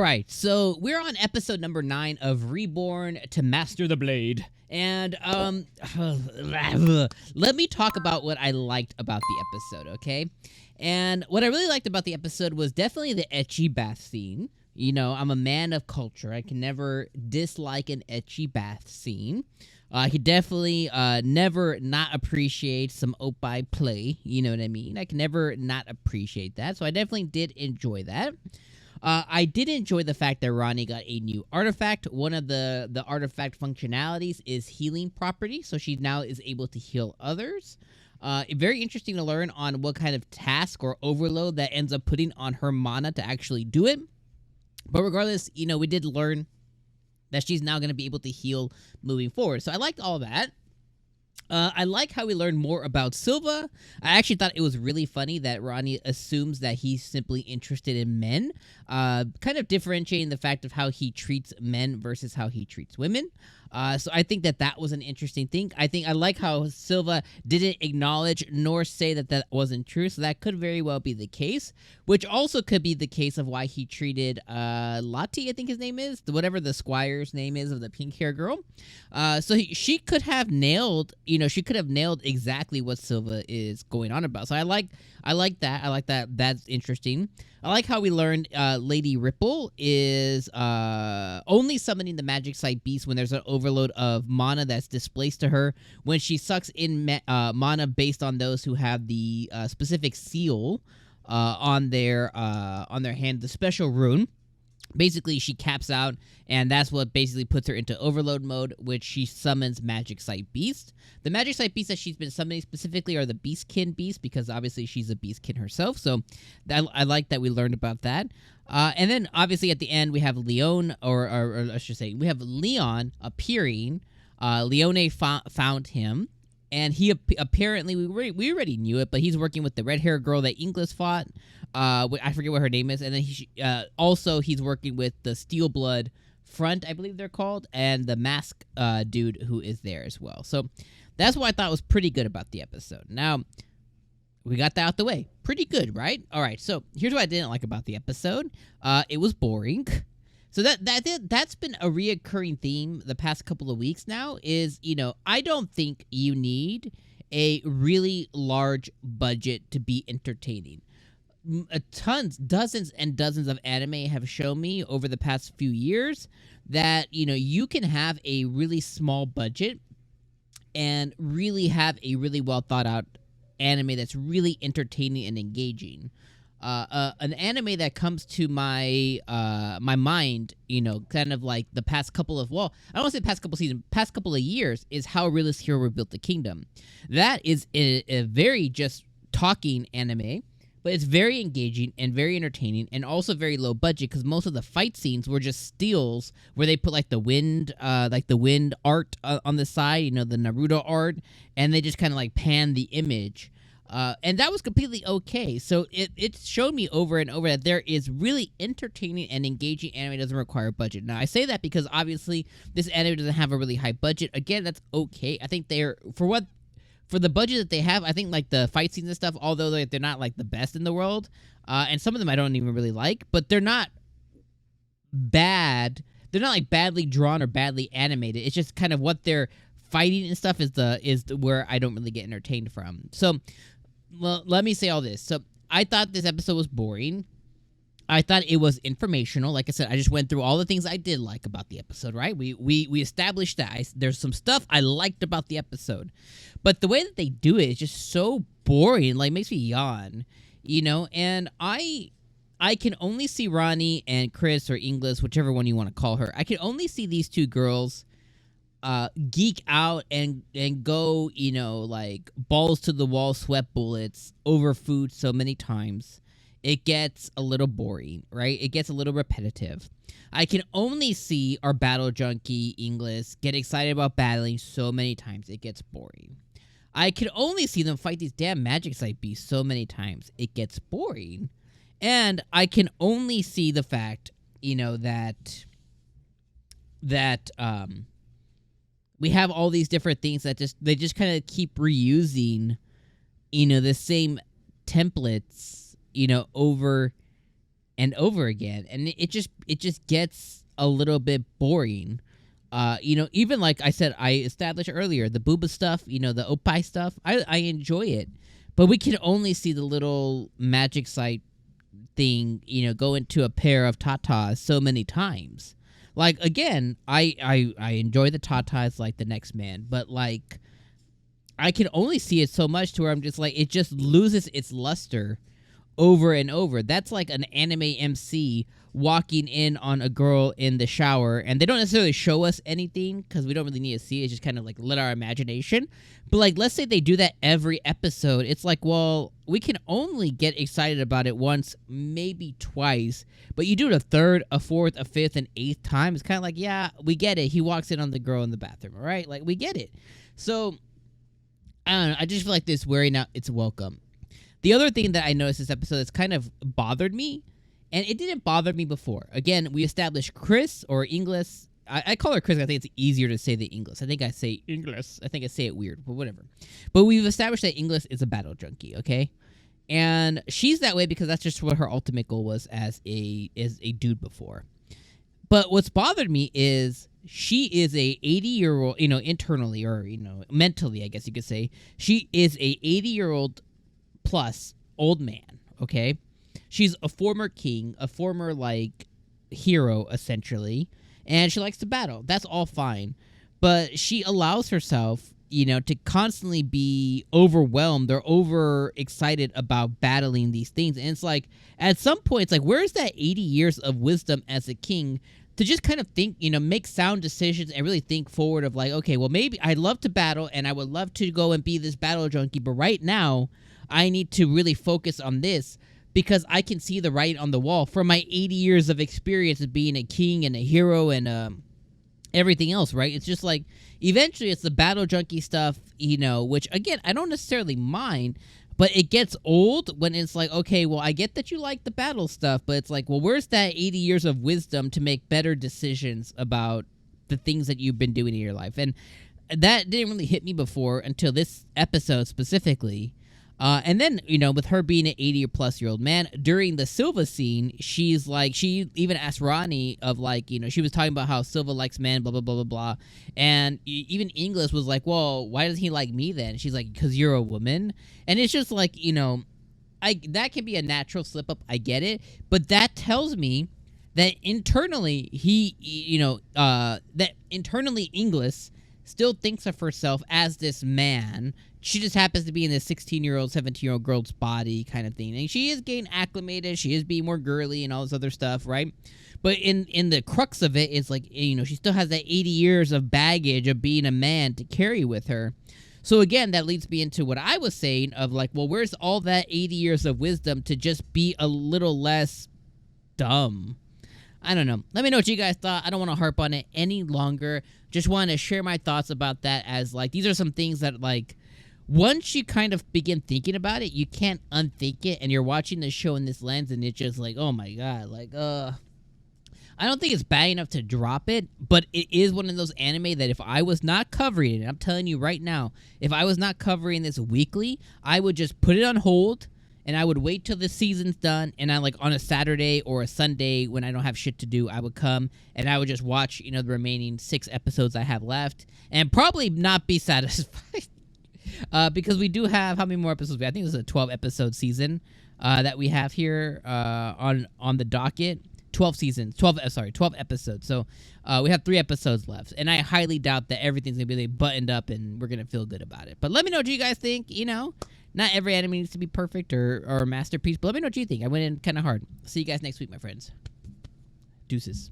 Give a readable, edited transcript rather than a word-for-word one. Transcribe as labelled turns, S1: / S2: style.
S1: right, so we're on episode number 9 of Reborn to Master the Blade. And, let me talk about what I liked about the episode, okay? And what I really liked about the episode was definitely the ecchi bath scene. You know, I'm a man of culture. I can never dislike an ecchi bath scene. I could definitely never not appreciate some oppai play, you know what I mean? I can never not appreciate that, so I definitely did enjoy that. I did enjoy the fact that Ronnie got a new artifact. One of the artifact functionalities is healing property, so she now is able to heal others. Very interesting to learn on what kind of task or overload that ends up putting on her mana to actually do it. But regardless, you know, we did learn that she's now going to be able to heal moving forward. So I liked all that. I like how we learned more about Silva. I actually thought it was really funny that Ronnie assumes that he's simply interested in men, kind of differentiating the fact of how he treats men versus how he treats women. So I think that was an interesting thing. I like how Silva didn't acknowledge nor say that wasn't true, so that could very well be the case, which also could be the case of why he treated Lottie, I think his name is, whatever the Squire's name is of the pink hair girl. So she could have nailed, exactly what Silva is going on about. So I like that. That's interesting. I like how we learned Lady Ripple is only summoning the magic site beast when there's an overload of mana that's displaced to her. When she sucks in mana based on those who have the specific seal on their hand, the special rune. Basically, she caps out, and that's what basically puts her into overload mode, which she summons Magic Site Beast. The Magic Site Beasts that she's been summoning specifically are the Beastkin beasts, because obviously she's a Beastkin herself, so I like that we learned about that. And then, obviously, at the end, we have Leon, or I should say, we have Leon appearing. Leone found him. And he apparently, we already knew it, but he's working with the red-haired girl that Inglis fought. I forget what her name is. And then also he's working with the Steel Blood Front, I believe they're called, and the mask dude who is there as well. So that's what I thought was pretty good about the episode. Now, we got that out the way. Pretty good, right? All right, so here's what I didn't like about the episode. It was boring. So that's been a reoccurring theme the past couple of weeks now is, I don't think you need a really large budget to be entertaining. Dozens and dozens of anime have shown me over the past few years that, you can have a really small budget and really have a really well thought out anime that's really entertaining and engaging. An anime that comes to my mind, kind of like the past couple of, I don't want to say past couple seasons, past couple of years, is How a Realist Hero Rebuilt the Kingdom. That is a very just talking anime, but it's very engaging and very entertaining and also very low budget because most of the fight scenes were just stills where they put like the wind art on the side, the Naruto art, and they just kind of like pan the image. And that was completely okay. So it showed me over and over that there is really entertaining and engaging anime that doesn't require budget. Now, I say that because obviously this anime doesn't have a really high budget. Again, that's okay. I think for the budget that they have, I think like the fight scenes and stuff, although they're not like the best in the world, and some of them I don't even really like, but they're not bad. They're not like badly drawn or badly animated. It's just kind of what they're fighting and stuff is where I don't really get entertained from. So, well, let me say all this. So I thought this episode was boring. I thought it was informational. Like I said, I just went through all the things I did like about the episode, right? We established that. There's some stuff I liked about the episode. But the way that they do it is just so boring. Like, makes me yawn, And I can only see Ronnie and Chris or Inglis, whichever one you want to call her. I can only see these two girls geek out and go, like balls to the wall, sweat bullets over food so many times. It gets a little boring, right? It gets a little repetitive. I can only see our battle junkie Inglis get excited about battling so many times. It gets boring. I can only see them fight these damn magic site beasts so many times. It gets boring. And I can only see the fact, that we have all these different things that they just kind of keep reusing, the same templates, over and over again, and it just gets a little bit boring. Even like I said, I established earlier, the booba stuff, the oppai stuff, I enjoy it, but we can only see the little magic site thing, go into a pair of tatas so many times. Like, again, I enjoy the tatas like the next man, but like I can only see it so much to where I'm just like, it just loses its luster over and over. That's like an anime MC walking in on a girl in the shower, and they don't necessarily show us anything because we don't really need to see it. It's just kind of like let our imagination. But like, let's say they do that every episode. It's like, well, we can only get excited about it once, maybe twice. But you do it a third, a fourth, a fifth, and eighth time. It's kind of like, yeah, we get it. He walks in on the girl in the bathroom, all right? Like, we get it. So I don't know. I just feel like this wearing out its welcome. The other thing that I noticed this episode that's kind of bothered me, and it didn't bother me before. Again, we established Chris, or English. I call her Chris. I think it's easier to say the English. I think I say English. I think I say it weird, but whatever. But we've established that English is a battle junkie, okay? And she's that way because that's just what her ultimate goal was as a dude before. But what's bothered me is she is a 80-year-old, internally or, mentally, I guess you could say. She is a 80-year-old plus old man, okay? She's a former king, a former, like, hero, essentially, and she likes to battle. That's all fine. But she allows herself, to constantly be overwhelmed or overexcited about battling these things. And it's like, at some point, it's like, where's that 80 years of wisdom as a king to just kind of think, make sound decisions and really think forward of like, okay, well, maybe I'd love to battle and I would love to go and be this battle junkie, but right now I need to really focus on this because I can see the writing on the wall from my 80 years of experience of being a king and a hero and everything else, right? It's just like, eventually it's the battle junkie stuff, which, again, I don't necessarily mind, but it gets old when it's like, okay, well, I get that you like the battle stuff, but it's like, well, where's that 80 years of wisdom to make better decisions about the things that you've been doing in your life? And that didn't really hit me before until this episode specifically. And then, with her being an 80-plus-year-old man, during the Silva scene, she's like, she even asked Ronnie of, like, she was talking about how Silva likes men, blah, blah, blah, blah, blah. And even English was like, well, why doesn't he like me then? She's like, because you're a woman. And it's just like, that can be a natural slip-up. I get it. But that tells me that internally, that internally English still thinks of herself as this man. She just happens to be in this 16-year-old, 17-year-old girl's body kind of thing. And she is getting acclimated. She is being more girly and all this other stuff, right? But in the crux of it, it's like, she still has that 80 years of baggage of being a man to carry with her. So again, that leads me into what I was saying of like, well, where's all that 80 years of wisdom to just be a little less dumb? I don't know. Let me know what you guys thought. I don't want to harp on it any longer. Just want to share my thoughts about that as, like, these are some things that, like, once you kind of begin thinking about it, you can't unthink it, and you're watching the show in this lens, and it's just like, oh my god, like, I don't think it's bad enough to drop it, but it is one of those anime that if I was not covering it, and I'm telling you right now, if I was not covering this weekly, I would just put it on hold, and I would wait till the season's done, and I, like, on a Saturday or a Sunday when I don't have shit to do, I would come, and I would just watch, the remaining 6 episodes I have left, and probably not be satisfied. Because we do have, how many more episodes? I think this is a 12-episode season that we have here on the docket. 12 episodes. So we have 3 episodes left. And I highly doubt that everything's going to be buttoned up and we're going to feel good about it. But let me know what you guys think. Not every anime needs to be perfect or a masterpiece. But let me know what you think. I went in kind of hard. See you guys next week, my friends. Deuces.